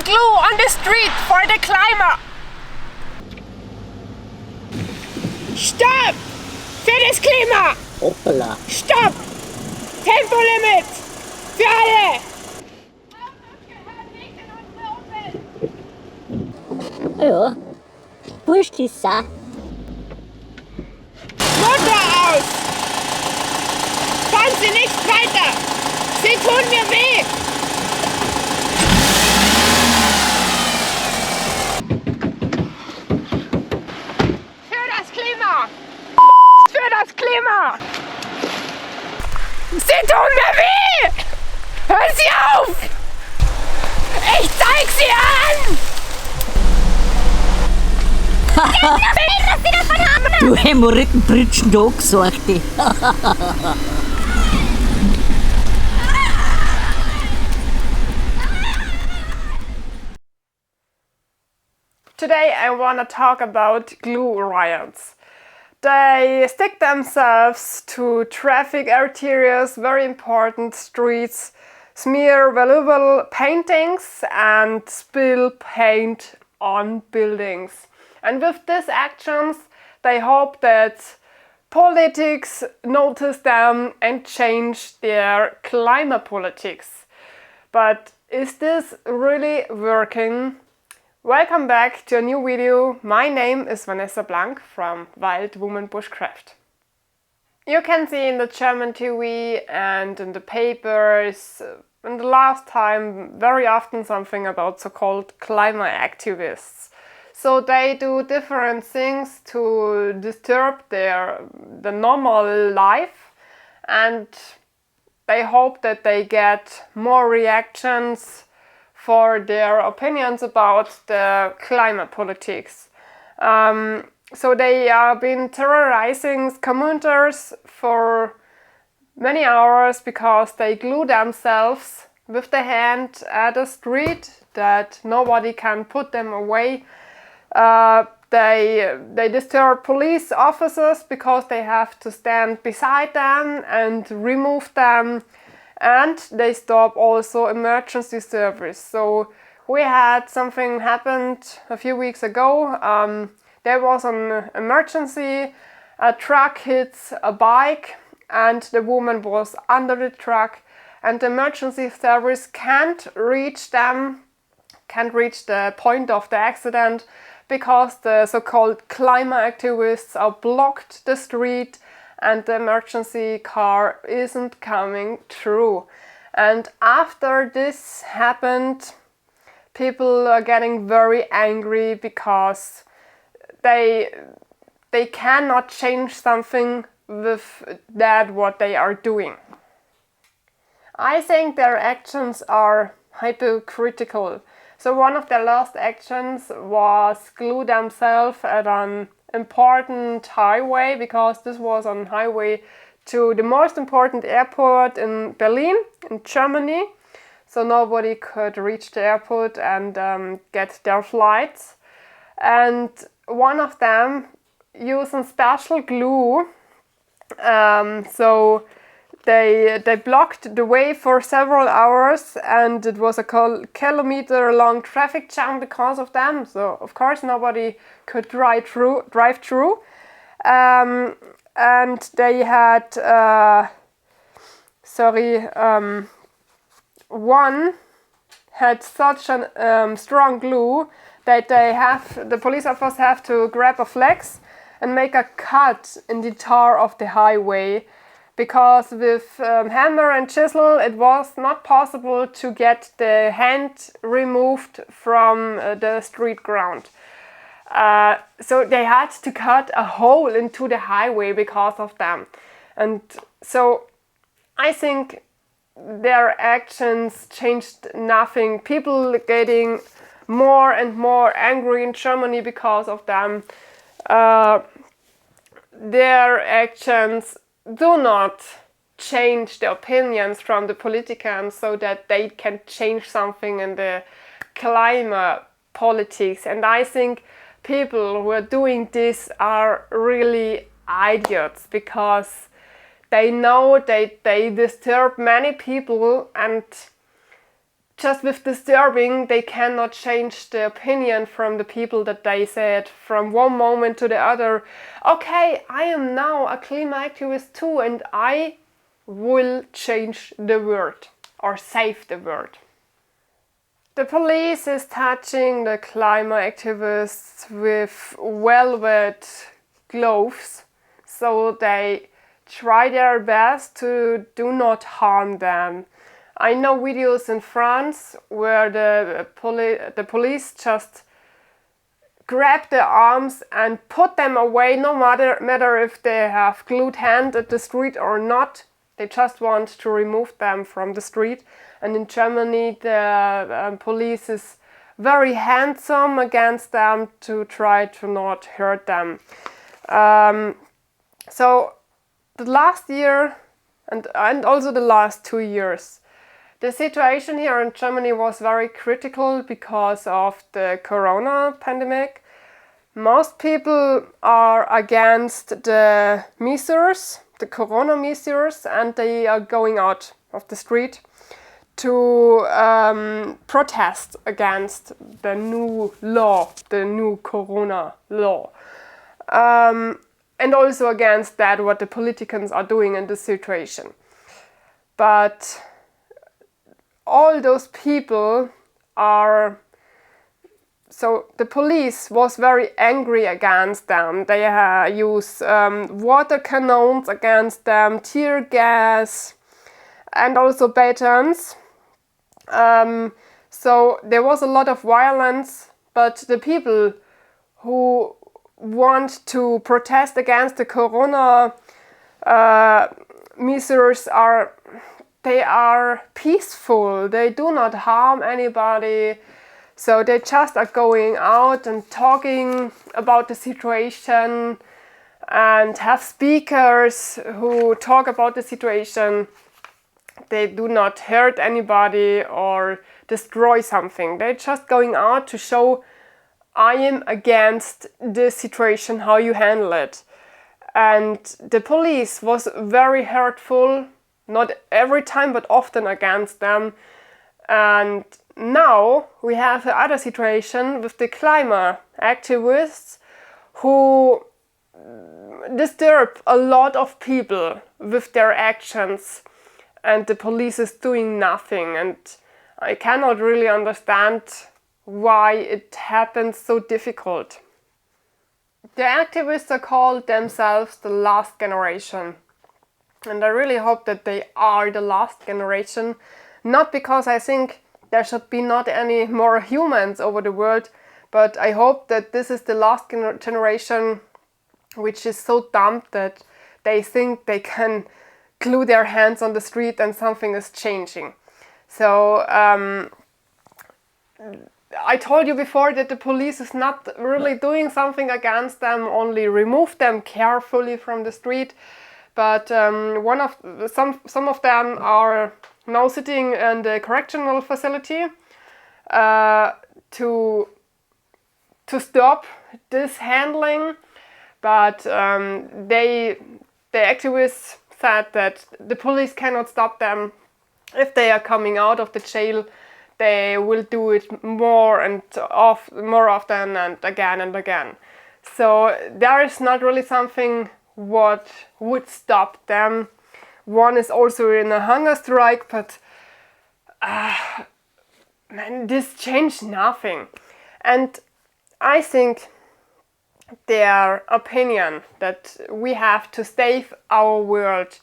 glue on the street for the climber. Stopp! Für das Klima! Hoppala! Stopp! Tempolimit! Für alle! Ja, wurscht ist auch. Motor aus! Fahren Sie nicht weiter! Sie tun mir weh! Für das Klima! Für das Klima! Sie tun mir weh! Hören Sie auf! Ich zeig Sie an! Du Hämorrhoidenpritschen Dog, sagte. Today I want to talk about glue riots. They stick themselves to traffic arterials, very important streets, smear valuable paintings and spill paint on buildings. And with these actions they hope that politics notice them and change their climate politics. But is this really working? Welcome back to a new video. My name is Vanessa from Wild Woman Bushcraft. You can see in the German TV and in the papers in the last time very often something about so-called climate activists. So they do different things to disturb the normal life, and they hope that they get more reactions for their opinions about the climate politics. So they have been terrorizing commuters for many hours because they glue themselves with the hand at the street that nobody can put them away. They disturb police officers because they have to stand beside them and remove them. And they stop also emergency service. So we had something happened a few weeks ago. There was an emergency. A truck hits a bike and the woman was under the truck, and the emergency service can't reach the point of the accident because the so-called climate activists are blocked the street and the emergency car isn't coming through. And after this happened, people are getting very angry because they cannot change something with that what they are doing. I think their actions are hypocritical. So one of their last actions was glue themselves at an important highway, because this was on highway to the most important airport in Berlin, in Germany. So nobody could reach the airport and get their flights. And one of them used special glue. So they blocked the way for several hours, and it was a kilometer long traffic jam because of them. So of course nobody could drive through. And they had one had such a strong glue that the police officers have to grab a flex and make a cut in the tar of the highway, because with hammer and chisel it was not possible to get the hand removed from the street ground. So they had to cut a hole into the highway because of them. And so I think their actions changed nothing. People getting more and more angry in Germany because of them. Their actions do not change the opinions from the politicians so that they can change something in the climate politics. And I think people who are doing this are really idiots, because they know they disturb many people, and just with disturbing, they cannot change the opinion from the people that they said from one moment to the other, okay, I am now a climate activist too and I will change the world or save the world. The police is touching the climate activists with velvet gloves, so they try their best to do not harm them. I know videos in France where the police just grab their arms and put them away, no matter if they have glued hand at the street or not. They just want to remove them from the street. And in Germany, the police is very handsome against them to try to not hurt them. So the last year and also the last 2 years, the situation here in Germany was very critical because of the corona pandemic. Most people are against the measures, the corona measures, and they are going out of the street to protest against the new law, the new corona law. And also against that, what the politicians are doing in this situation. But all those people are, so the police was very angry against them. They use water cannons against them, tear gas, and also batons. So there was a lot of violence, but the people who want to protest against the corona measures are peaceful. They do not harm anybody. So they just are going out and talking about the situation and have speakers who talk about the situation. They do not hurt anybody or destroy something. They're just going out to show, I am against this situation, how you handle it. And the police was very hurtful, not every time, but often against them. And now we have the other situation with the climate activists who disturb a lot of people with their actions, and the police is doing nothing. And I cannot really understand why it happens so difficult. The activists are called themselves the last generation. And I really hope that they are the last generation. Not because I think there should be not any more humans over the world, but I hope that this is the last generation which is so dumb that they think they can glue their hands on the street and something is changing. So I told you before that the police is not really doing something against them, only remove them carefully from the street. But some of them are now sitting in the correctional facility to stop this handling. But the activists said that the police cannot stop them. If they are coming out of the jail, they will do it more often and again. So there is not really something what would stop them. One is also in a hunger strike, but this changed nothing. And I think their opinion that we have to save our world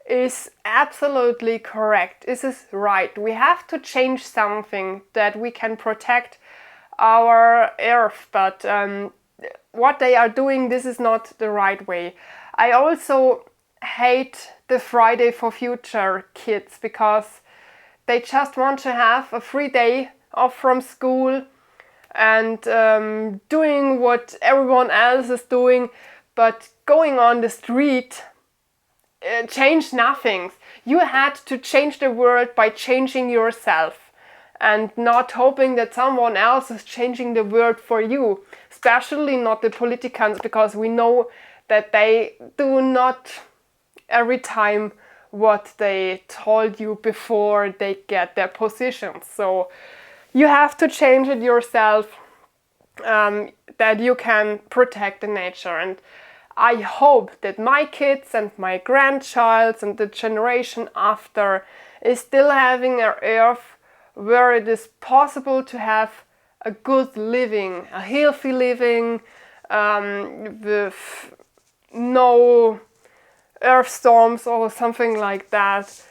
is absolutely correct. This is right. We have to change something that we can protect our earth, but what they are doing, this is not the right way. I also hate the Friday for Future kids because they just want to have a free day off from school and doing what everyone else is doing, but going on the street changed nothing. You had to change the world by changing yourself and not hoping that someone else is changing the world for you, especially not the politicians, because we know that they do not every time what they told you before they get their positions. So you have to change it yourself, that you can protect the nature. And I hope that my kids and my grandchild and the generation after is still having an earth where it is possible to have a good living, a healthy living, with no earth storms or something like that.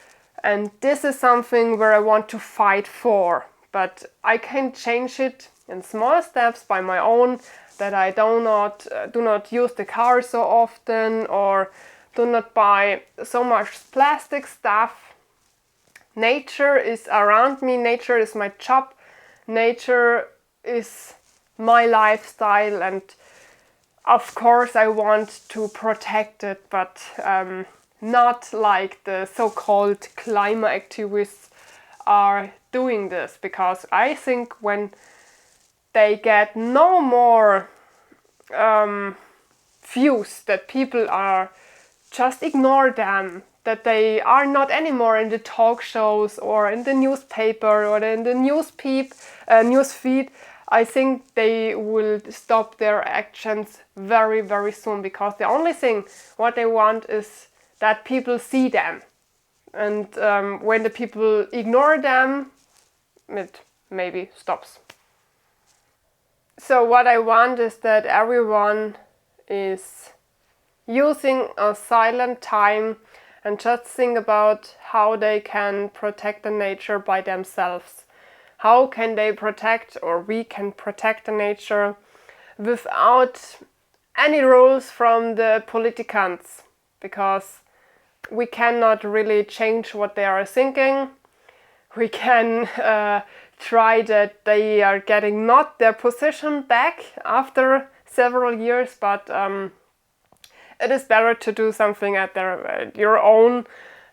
And this is something where I want to fight for, but I can change it in small steps by my own, that I do not use the car so often, or do not buy so much plastic stuff. Nature is around me, nature is my job, nature is my lifestyle, and of course I want to protect it, but not like the so-called climate activists are doing this, because I think when they get no more views, that people are just ignore them, that they are not anymore in the talk shows or in the newspaper or in the news feed, I think they will stop their actions very, very soon, because the only thing what they want is that people see them. And when the people ignore them, it maybe stops. So what I want is that everyone is using a silent time and just think about how they can protect the nature by themselves. How can they protect, or we can protect the nature without any rules from the politicians, because we cannot really change what they are thinking. We can try that they are getting not their position back after several years, but it is better to do something at your own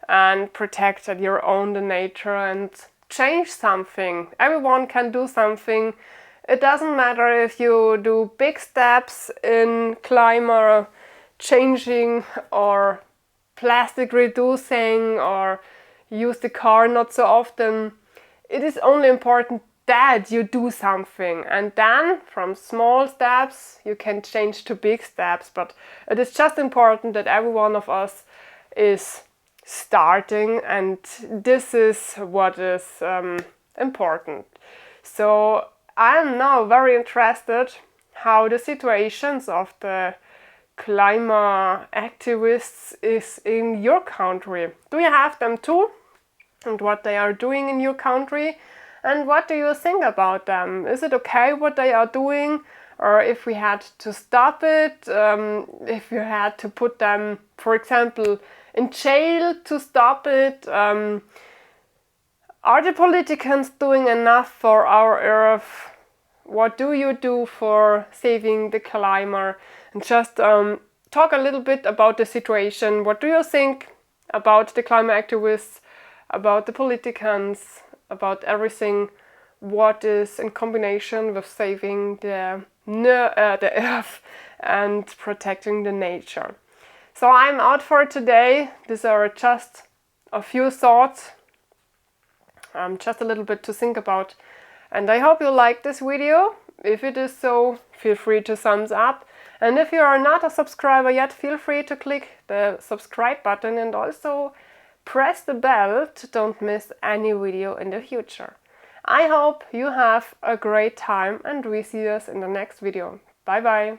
and protect at your own the nature and change something. Everyone can do something. It doesn't matter if you do big steps in climate changing or plastic reducing or use the car not so often. It is only important that you do something, and then from small steps you can change to big steps. But it is just important that every one of us is starting, and this is what is important. So I am now very interested how the situations of the climate activists is in your country. Do you have them too? And what they are doing in your country? And what do you think about them? Is it okay what they are doing? Or if we had to stop it, if you had to put them, for example, in jail to stop it? Are the politicians doing enough for our earth? What do you do for saving the climate? And just talk a little bit about the situation. What do you think about the climate activists, about the politicians, about everything? What is in combination with saving the earth and protecting the nature? So I'm out for today. These are just a few thoughts, just a little bit to think about. And I hope you like this video. If it is so, feel free to thumbs up. And if you are not a subscriber yet, feel free to click the subscribe button and also press the bell to don't miss any video in the future. I hope you have a great time, and we see us in the next video. Bye bye!